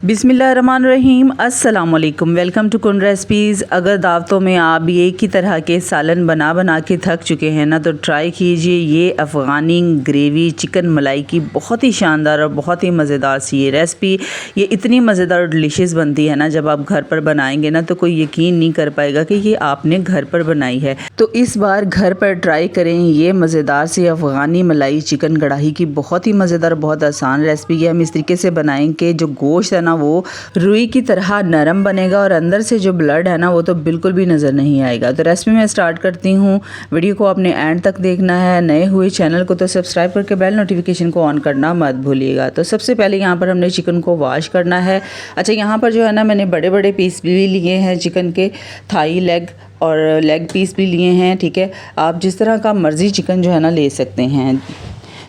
बिस्मिल्लाहिर्रहमानिर्रहीम। अस्सलाम वालेकुम। वेलकम टू कुन रेसिपीज़। अगर दावतों में आप भी एक ही तरह के सालन बना के थक चुके हैं ना, तो ट्राई कीजिए ये अफ़गानी ग्रेवी चिकन मलाई की बहुत ही शानदार और बहुत ही मज़ेदार सी ये रेसिपी। ये इतनी मज़ेदार और डिलीशियस बनती है ना, जब आप घर पर बनाएंगे ना तो कोई यकीन नहीं कर पाएगा कि ये आपने घर पर बनाई है। तो इस बार घर पर ट्राई करें ये मज़ेदार सी अफ़गानी मलाई चिकन कढ़ाई की बहुत ही मज़ेदार बहुत आसान रेसिपी है। हम इस तरीके से बनाएंगे कि जो गोश्त है ना वो रुई की तरह नरम बनेगा और अंदर से जो ब्लड है ना वो तो बिल्कुल भी नज़र नहीं आएगा। तो रेसिपी मैं स्टार्ट करती हूँ। वीडियो को आपने एंड तक देखना है। नए हुए चैनल को तो सब्सक्राइब करके बेल नोटिफिकेशन को ऑन करना मत भूलिएगा। तो सबसे पहले यहाँ पर हमने चिकन को वॉश करना है। अच्छा, यहाँ पर जो है ना मैंने बड़े बड़े पीस भी लिए हैं चिकन के, थाई लेग और लेग पीस भी लिए हैं। ठीक है, आप जिस तरह का मर्ज़ी चिकन जो है ना ले सकते हैं।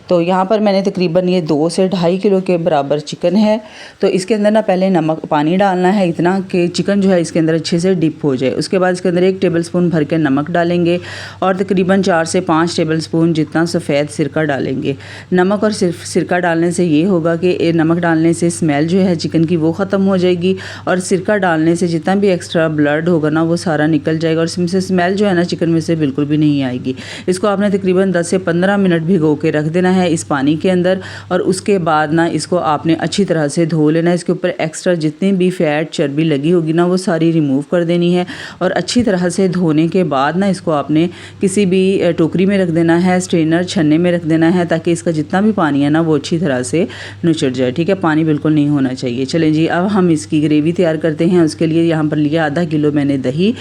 तो यहाँ पर मैंने तकरीबन ये 2 से 2.5 किलो के बराबर चिकन है। तो इसके अंदर ना पहले नमक पानी डालना है इतना कि चिकन जो है इसके अंदर अच्छे से डिप हो जाए। उसके बाद इसके अंदर 1 टेबलस्पून भर के नमक डालेंगे और तकरीबन 4 से 5 टेबलस्पून जितना सफ़ेद सिरका डालेंगे। नमक और सिर्फ सिरका डालने से ये होगा कि नमक डालने से स्मेल जो है चिकन की वो ख़त्म हो जाएगी और सिरका डालने से जितना भी एक्स्ट्रा ब्लड होगा ना वो सारा निकल जाएगा और इसमें से स्मेल जो है ना चिकन में से बिल्कुल भी नहीं आएगी। इसको आपने तकरीबन 10 से 15 मिनट भिगो के रख देना है इस पानी के अंदर और उसके बाद ना इसको आपने अच्छी तरह से धो लेना है। इसके ऊपर एक्स्ट्रा जितनी भी फैट चर्बी लगी होगी ना वो सारी रिमूव कर देनी है और अच्छी तरह से धोने के बाद ना इसको आपने किसी भी टोकरी में रख देना है, स्ट्रेनर छन्ने में रख देना है ताकि इसका जितना भी पानी है ना वो अच्छी तरह से नुचड़ जाए। ठीक है, पानी बिल्कुल नहीं होना चाहिए। चलें जी, अब हम इसकी ग्रेवी तैयार करते हैं। उसके लिए यहाँ पर लिया आधा किलो मैंने दही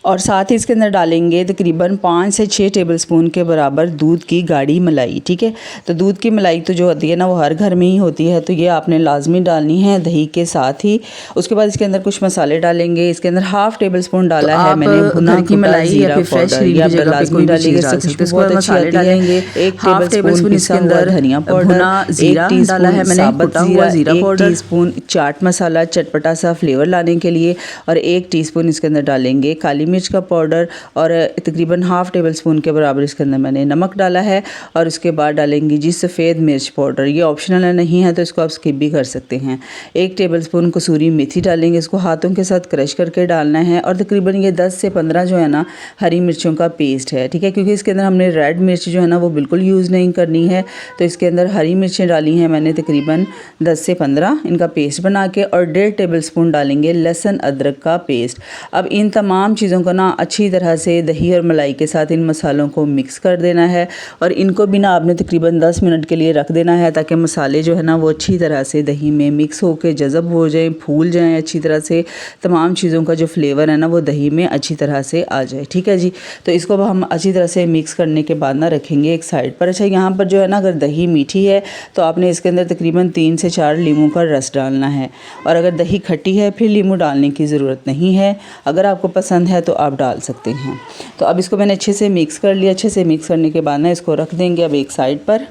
और साथ ही इसके अंदर डालेंगे तकरीबन 5 से 6 टेबलस्पून के बराबर दूध की गाढ़ी मलाई। ठीक है, तो दूध की मलाई तो जो होती है ना वो हर घर में ही होती है, तो ये आपने लाजमी डालनी है दही के साथ ही। उसके बाद इसके अंदर कुछ मसाले डालेंगे। इसके अंदर 1/2 टेबलस्पून डाला है मैंने भुना की मलाई या फिर फ्रेश क्रीम लाजमी डालिएगा, इससे खुशबू बहुत अच्छी आती है। 1 टेबलस्पून इसके अंदर धनिया पाउडर, 1 टीस्पून मैंने कुटा हुआ जीरा पाउडर, 1 टीस्पून चाट मसाला चटपटा सा फ्लेवर लाने के लिए और 1 टीस्पून इसके अंदर डालेंगे काली मिर्च का पाउडर और तकरीबन 1/2 टेबलस्पून के बराबर इसके अंदर मैंने नमक डाला है और उसके बाद डालेंगे जी सफ़ेद मिर्च पाउडर। ये ऑप्शनल है, नहीं है तो इसको आप स्किप भी कर सकते हैं। 1 टेबलस्पून कसूरी मेथी डालेंगे, इसको हाथों के साथ क्रश करके डालना है और तकरीबन ये 10 से 15 जो है ना हरी मिर्चों का पेस्ट है। ठीक है, क्योंकि इसके अंदर हमने रेड मिर्च जो है ना वो बिल्कुल यूज़ नहीं करनी है, तो इसके अंदर हरी मिर्चें डाली हैं मैंने तकरीबन 10 से 15 इनका पेस्ट बना के और 1.5 टेबलस्पून डालेंगे लहसुन अदरक का पेस्ट। अब इन तमाम चीज़ों को ना अच्छी तरह से दही और मलाई के साथ इन मसालों को मिक्स कर देना है और इनको भी ना आपने तकरीबन 10 मिनट के लिए रख देना है ताकि मसाले जो है ना वो अच्छी तरह से दही में मिक्स होकर जज़ब हो जाएं, फूल जाएं अच्छी तरह से। तमाम चीज़ों का जो फ्लेवर है ना वो दही में अच्छी तरह से आ जाए। ठीक है जी, तो इसको हम अच्छी तरह से मिक्स करने के बाद ना रखेंगे एक साइड पर। अच्छा, यहाँ पर जो है ना अगर दही मीठी है तो आपने इसके अंदर तकरीबन 3 से 4 लीमू का रस डालना है और अगर दही खट्टी है फिर लीमू डालने की ज़रूरत नहीं है। अगर आपको पसंद है तो आप डाल सकते हैं। तो अब इसको मैंने अच्छे से मिक्स कर लिया। अच्छे से मिक्स करने के बाद ना इसको रख देंगे अब एक साइड पर।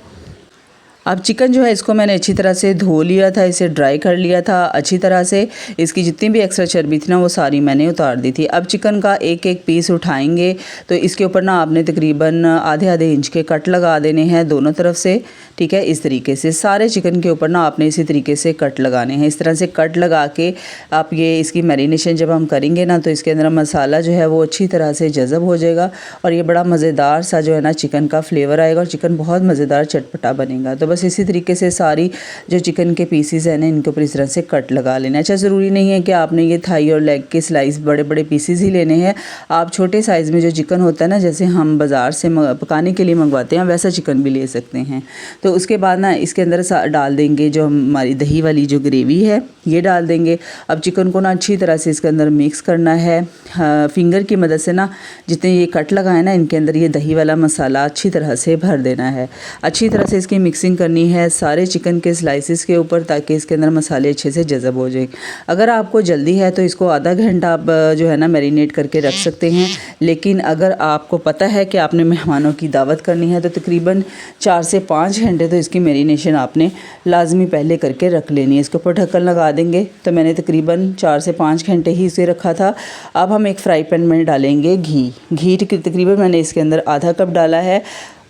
अब चिकन जो है इसको मैंने अच्छी तरह से धो लिया था, इसे ड्राई कर लिया था अच्छी तरह से। इसकी जितनी भी एक्स्ट्रा चर्बी थी ना वो सारी मैंने उतार दी थी। अब चिकन का एक एक पीस उठाएंगे तो इसके ऊपर ना आपने तकरीबन आधे इंच के कट लगा देने हैं दोनों तरफ से। ठीक है, इस तरीके से सारे चिकन के ऊपर ना आपने इसी तरीके से कट लगाने हैं। इस तरह से कट लगा के आप ये इसकी मैरिनेशन जब हम करेंगे ना तो इसके अंदर मसाला जो है वो अच्छी तरह से जज़ब हो जाएगा और ये बड़ा मज़ेदार सा जो है ना चिकन का फ्लेवर आएगा और चिकन बहुत मज़ेदार चटपटा बनेगा। तो बस इसी तरीके से सारी जो चिकन के पीसीज हैं ना इनके ऊपर इस तरह से कट लगा लेना। अच्छा, ज़रूरी नहीं है कि आपने ये थाई और लेग के स्लाइस बड़े बड़े पीसीज ही लेने हैं। आप छोटे साइज़ में जो चिकन होता है ना जैसे हम बाज़ार से पकाने के लिए मंगवाते हैं वैसा चिकन भी ले सकते हैं। तो उसके बाद ना इसके अंदर डाल देंगे जो हमारी दही वाली जो ग्रेवी है ये डाल देंगे। अब चिकन को ना अच्छी तरह से इसके अंदर मिक्स करना है। फिंगर की मदद से ना जितने ये कट लगाए ना इनके अंदर ये दही वाला मसाला अच्छी तरह से भर देना है। अच्छी तरह से इसकी मिक्सिंग करनी है सारे चिकन के स्लाइसिस के ऊपर ताकि इसके अंदर मसाले अच्छे से जज़ब हो जाए। अगर आपको जल्दी है तो इसको आधा घंटा आप जो है ना मैरिनेट करके रख सकते हैं, लेकिन अगर आपको पता है कि आपने मेहमानों की दावत करनी है तो तकरीबन 4 से 5 घंटे तो इसकी मैरिनेशन आपने लाजमी पहले करके रख लेनी है। इसके ऊपर ढक्कन लगा देंगे। तो मैंने तकरीबन 4 से 5 घंटे ही इसे रखा था। अब हम एक फ्राई पैन में डालेंगे घी। तकरीबन मैंने इसके अंदर आधा कप डाला है।